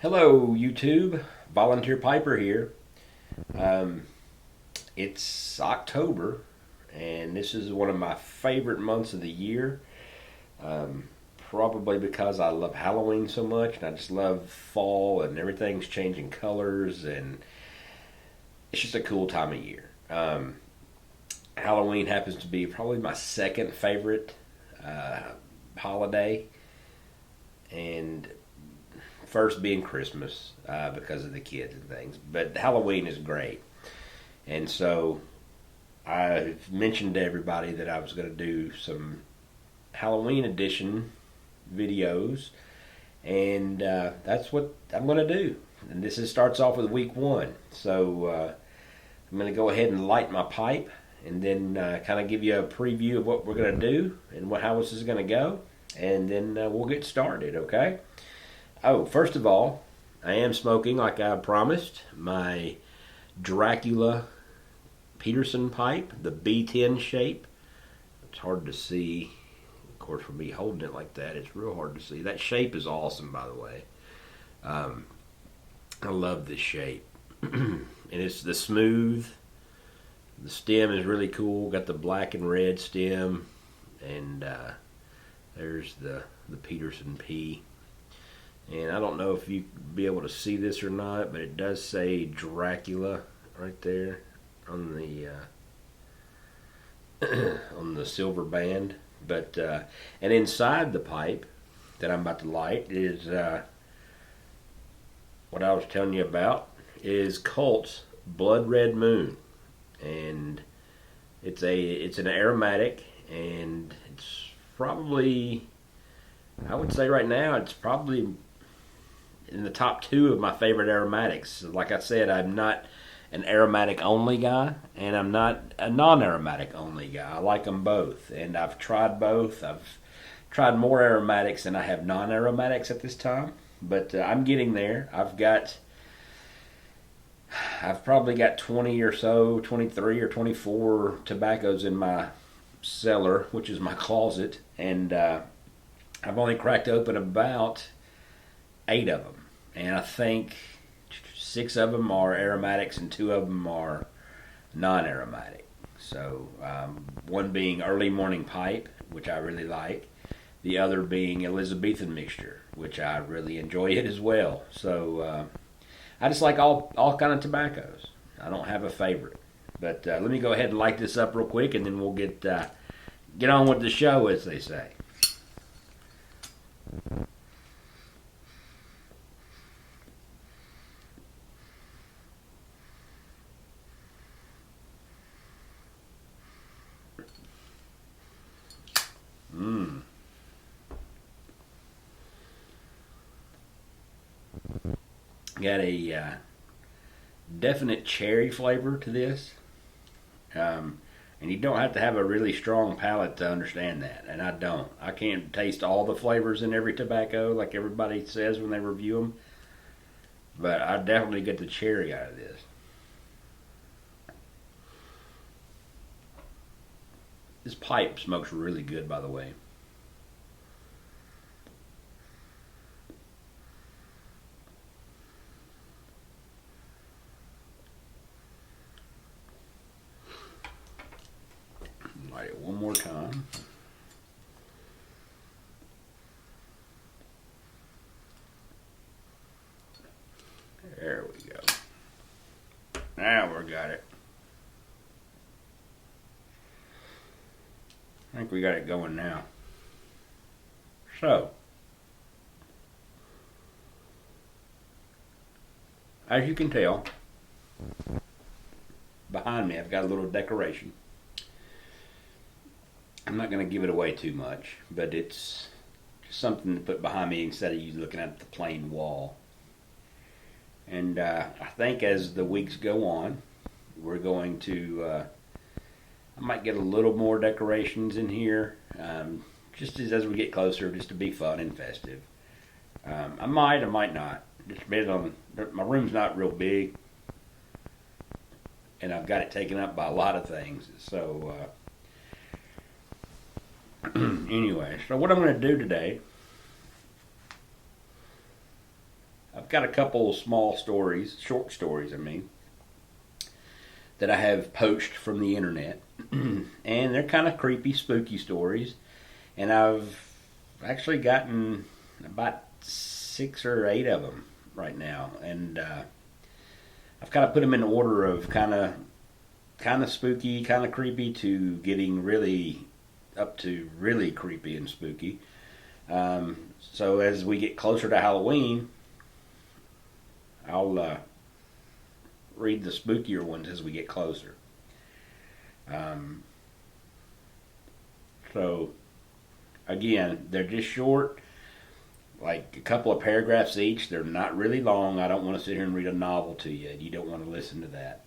Hello, YouTube. Volunteer Piper here. Um, it's October, and this is one of my favorite months of the year. Um, Probably because I love Halloween so much, and I just love fall, and everything's changing colors, and it's just a cool time of year. Halloween happens to be probably my second favorite uh, holiday, and first being Christmas because of the kids and things. But Halloween is great. And so I mentioned to everybody that I was going to do some Halloween edition videos. And that's what I'm going to do. And starts off with week one. So I'm going to go ahead and light my pipe and then kind of give you a preview of what we're going to do and how this is going to go. And then we'll get started, okay? Oh, first of all, I am smoking, like I promised, my Dracula Peterson pipe, the B10 shape. It's hard to see. Of course, for me holding it like that, it's real hard to see. That shape is awesome, by the way. I love this shape. And it's the smooth. The stem is really cool. Got the black and red stem. And there's the Peterson P. And I don't know if you be able to see this or not, but it does say Dracula right there on the on the silver band. But and inside the pipe that I'm about to light is what I was telling you about is Cult's Blood Red Moon, and it's an aromatic, and it's probably, I would say right now it's probably in the top two of my favorite aromatics. Like I said, I'm not an aromatic only guy, and I'm not a non-aromatic only guy. I like them both, and I've tried both. I've tried more aromatics than I have non-aromatics at this time, but I'm getting there. I've probably got 20 or so, 23 or 24 tobaccos in my cellar, which is my closet, and I've only cracked open about 8 of them, and I think 6 of them are aromatics and 2 of them are non-aromatic. So one being Early Morning Pipe, which I really like, the other being Elizabethan Mixture, which I really enjoy it as well. So I just like all kind of tobaccos. I don't have a favorite, but let me go ahead and light this up real quick, and then we'll get on with the show, as they say. Mmm. Got a definite cherry flavor to this. And you don't have to have a really strong palate to understand that. And I don't. I can't taste all the flavors in every tobacco like everybody says when they review them. But I definitely get the cherry out of this. This pipe smokes really good, by the way. Light it one more time. There we go. Now we got it. I think we got it going now. So, as you can tell, behind me I've got a little decoration. I'm not going to give it away too much, but it's just something to put behind me instead of you looking at the plain wall. And I think as the weeks go on, we're going to, I might get a little more decorations in here, just as we get closer, just to be fun and festive. I might not. Just depends on, my room's not real big, and I've got it taken up by a lot of things. So anyway, so what I'm going to do today, I've got a couple of small stories, short stories, I mean, that I have poached from the internet, and they're kind of creepy, spooky stories. And I've actually gotten about 6 or 8 of them right now, and I've kind of put them in order of kind of spooky, kind of creepy to getting really up to really creepy and spooky. So as we get closer to Halloween, I'll read the spookier ones as we get closer. So again, they're just short, like a couple of paragraphs each. They're not really long. I don't want to sit here and read a novel to you. You don't want to listen to that.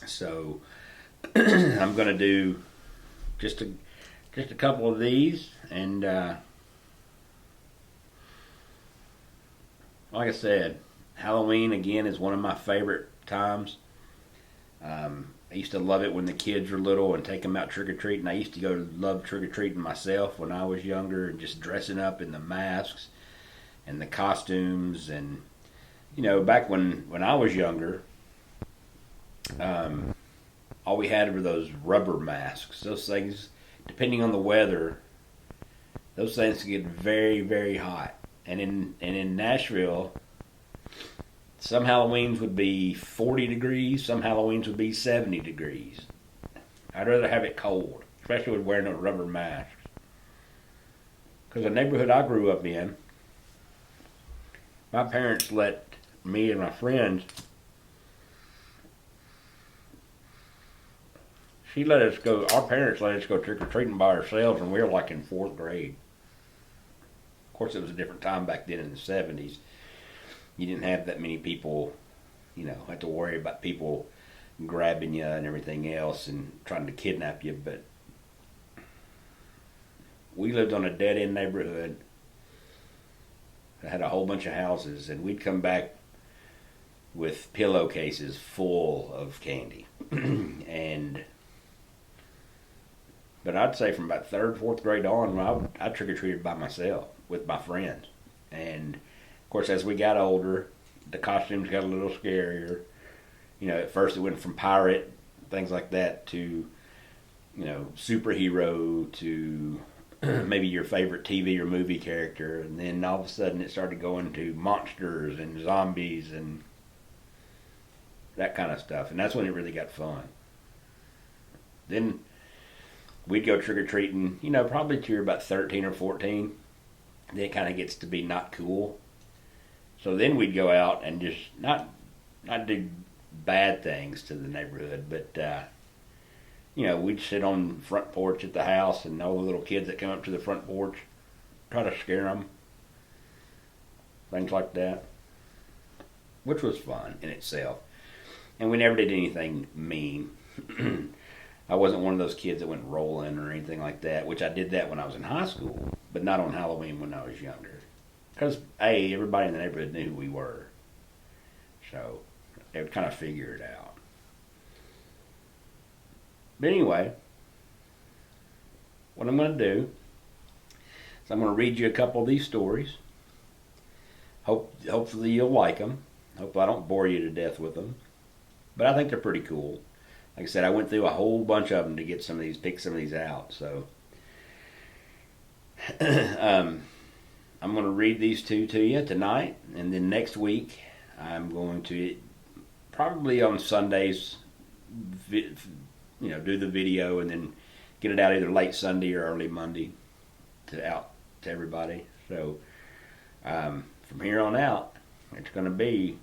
So I'm going to do just a couple of these, and like I said, Halloween again is one of my favorite times. I used to love it when the kids were little and take them out trick or treating. I used to go love trick or treating myself when I was younger, and just dressing up in the masks and the costumes. And back when I was younger, all we had were those rubber masks. Those things, depending on the weather, those things can get very, very hot. And in Nashville, some Halloweens would be 40 degrees, some Halloweens would be 70 degrees. I'd rather have it cold, especially with wearing those rubber masks. Because the neighborhood I grew up in, my parents let me and my friends, our parents let us go trick-or-treating by ourselves, and we were like in 4th grade. Of course, it was a different time back then in the 70s. You didn't have that many people, had to worry about people grabbing you and everything else and trying to kidnap you. But we lived on a dead-end neighborhood that had a whole bunch of houses, and we'd come back with pillowcases full of candy. But I'd say from about 3rd, 4th grade on, I trick-or-treated by myself with my friends. And of course, as we got older, the costumes got a little scarier. At first it went from pirate, things like that, to, superhero, to maybe your favorite TV or movie character. And then all of a sudden it started going to monsters and zombies and that kind of stuff. And that's when it really got fun. Then we'd go trick-or-treating, probably till you're about 13 or 14. Then it kind of gets to be not cool. So then we'd go out and just not do bad things to the neighborhood, but we'd sit on the front porch at the house, and all the little kids that come up to the front porch, try to scare them, things like that, which was fun in itself. And we never did anything mean. I wasn't one of those kids that went rolling or anything like that, which I did that when I was in high school, but not on Halloween when I was younger. Because, everybody in the neighborhood knew who we were. So, they would kind of figure it out. But anyway, what I'm going to do is I'm going to read you a couple of these stories. Hopefully you'll like them. Hopefully I don't bore you to death with them. But I think they're pretty cool. Like I said, I went through a whole bunch of them to pick some of these out. So, I'm going to read these two to you tonight, and then next week I'm going to, probably on Sundays, do the video and then get it out either late Sunday or early Monday out to everybody. So from here on out, it's going to be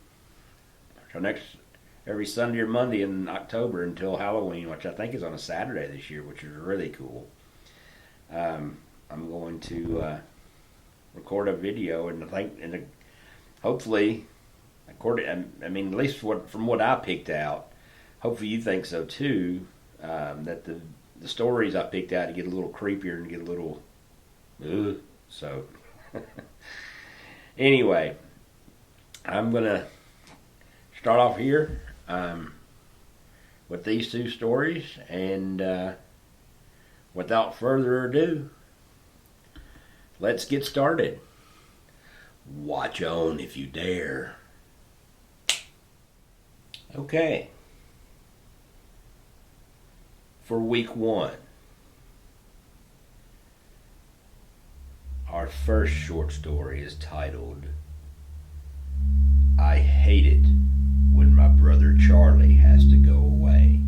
every Sunday or Monday in October until Halloween, which I think is on a Saturday this year, which is really cool. I'm going to record a video, and hopefully, at least from what I picked out, hopefully you think so too. That the stories I picked out to get a little creepier and get a little, so. Anyway, I'm gonna start off here with these two stories, and without further ado, let's get started. Watch on if you dare. Okay, for week one, our first short story is titled I Hate It When My Brother Charlie Has to Go Away.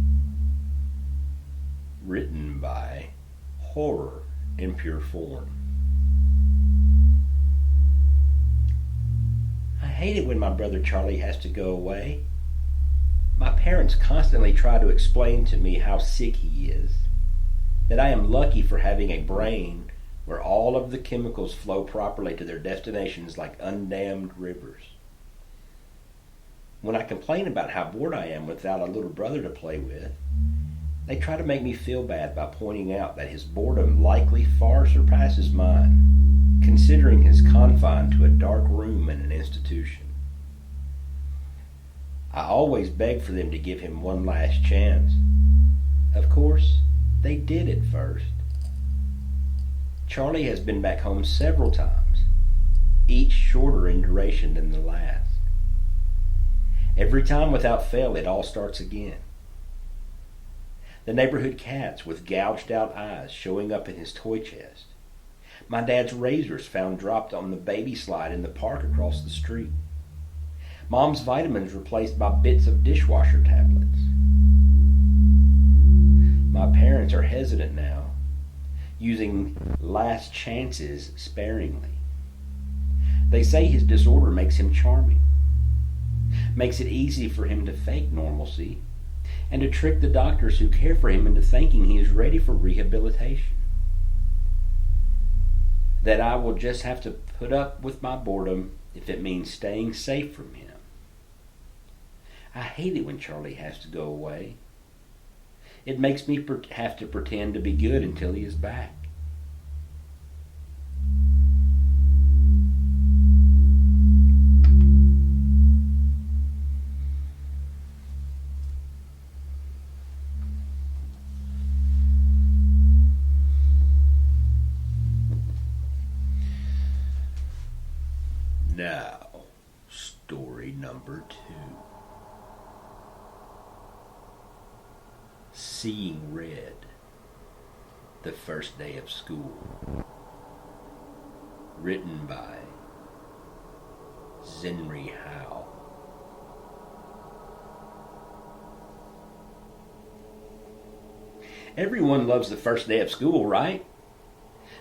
Written by Horror in Pure Form. I hate it when my brother Charlie has to go away. My parents constantly try to explain to me how sick he is, that I am lucky for having a brain where all of the chemicals flow properly to their destinations like undammed rivers. When I complain about how bored I am without a little brother to play with, they try to make me feel bad by pointing out that his boredom likely far surpasses mine, considering he's confined to a dark room in an institution. I always beg for them to give him one last chance. Of course, they did at first. Charlie has been back home several times, each shorter in duration than the last. Every time without fail, it all starts again. The neighborhood cats with gouged out eyes showing up in his toy chest. My dad's razors found dropped on the baby slide in the park across the street. Mom's vitamins replaced by bits of dishwasher tablets. My parents are hesitant now, using last chances sparingly. They say his disorder makes him charming, makes it easy for him to fake normalcy, and to trick the doctors who care for him into thinking he is ready for rehabilitation. That I will just have to put up with my boredom if it means staying safe from him. I hate it when Charlie has to go away. It makes me have to pretend to be good until he is back. Now, story number 2. Seeing Red, the first day of school. Written by Zenri Howe. Everyone loves the first day of school, right?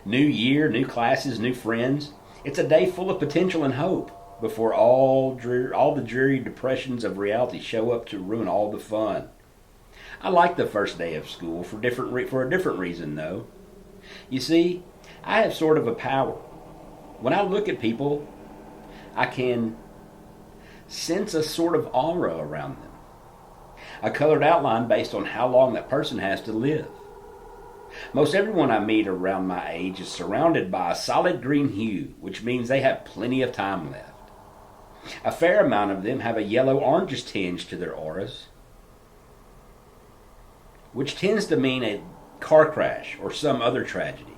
New year, new classes, new friends. It's a day full of potential and hope before all the dreary depressions of reality show up to ruin all the fun. I like the first day of school for a different reason, though. You see, I have sort of a power. When I look at people, I can sense a sort of aura around them, a colored outline based on how long that person has to live. Most everyone I meet around my age is surrounded by a solid green hue, which means they have plenty of time left. A fair amount of them have a yellow-orangish tinge to their auras, which tends to mean a car crash or some other tragedy.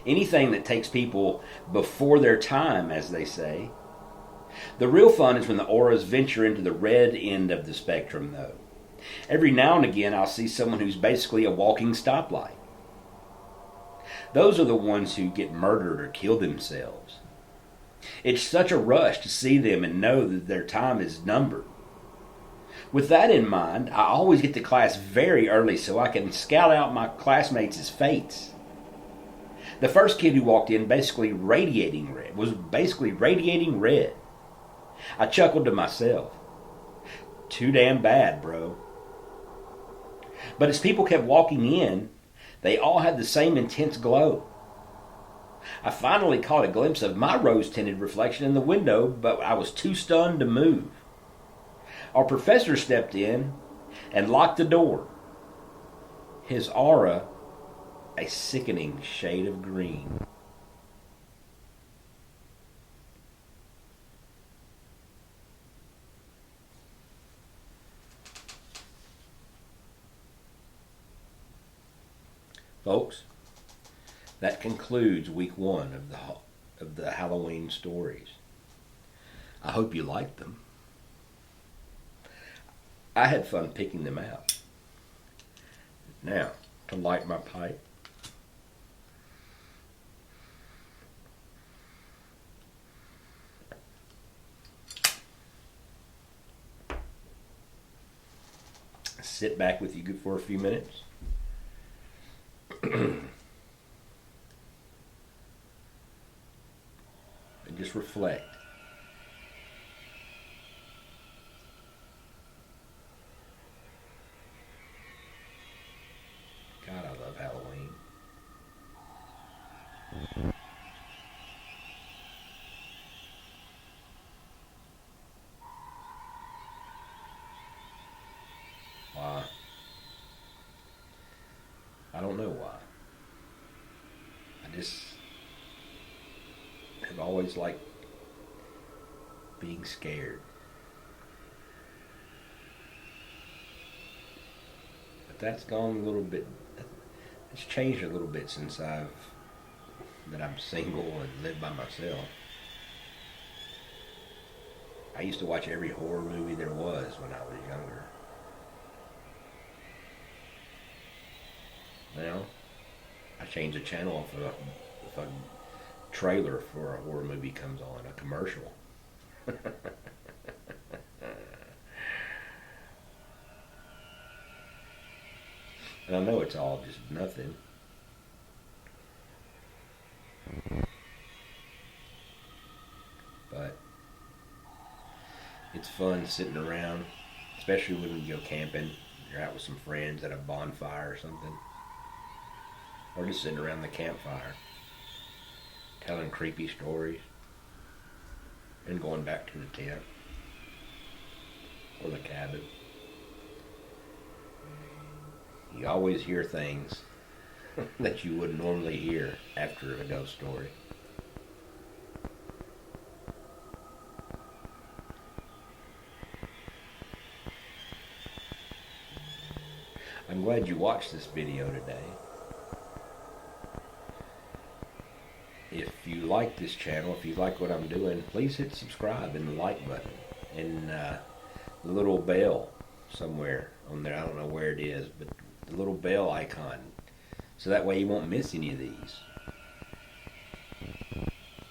Anything that takes people before their time, as they say. The real fun is when the auras venture into the red end of the spectrum, though. Every now and again, I'll see someone who's basically a walking stoplight. Those are the ones who get murdered or kill themselves. It's such a rush to see them and know that their time is numbered. With that in mind, I always get to class very early so I can scout out my classmates' fates. The first kid who walked in was basically radiating red. I chuckled to myself. Too damn bad, bro. But as people kept walking in, they all had the same intense glow. I finally caught a glimpse of my rose-tinted reflection in the window, but I was too stunned to move. Our professor stepped in and locked the door. His aura, a sickening shade of green. Folks, that concludes week 1 of the Halloween stories. I hope you liked them. I had fun picking them out. Now, to light my pipe. Sit back with you for a few minutes. And just reflect. God, I love Halloween. Why? I don't know why. I just have always liked being scared. But that's gone a little bit. It's changed a little bit since that I'm single and live by myself. I used to watch every horror movie there was when I was younger. Now, I change the channel if a trailer for a horror movie comes on, a commercial. And I know it's all just nothing. But it's fun sitting around, especially when you go camping. You're out with some friends at a bonfire or something. Or just sitting around the campfire, telling creepy stories, and going back to the tent or the cabin. You always hear things that you wouldn't normally hear after a ghost story. I'm glad you watched this video today. If you like this channel, if you like what I'm doing, please hit subscribe and the like button and the little bell somewhere on there. I don't know where it is, but the little bell icon, so that way you won't miss any of these.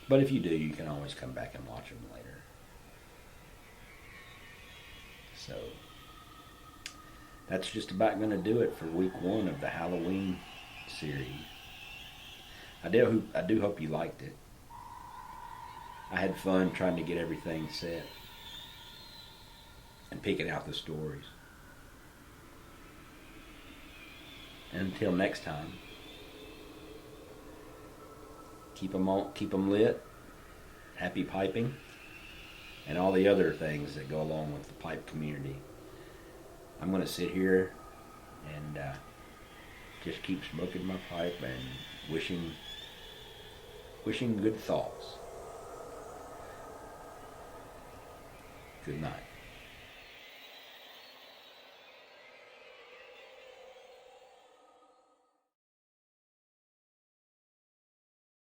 But if you do, you can always come back and watch them later. So that's just about going to do it for week 1 of the Halloween series. I do hope you liked it. I had fun trying to get everything set and picking out the stories. Until next time, keep them lit, happy piping, and all the other things that go along with the pipe community. I'm going to sit here and just keep smoking my pipe and wishing good thoughts. Good night.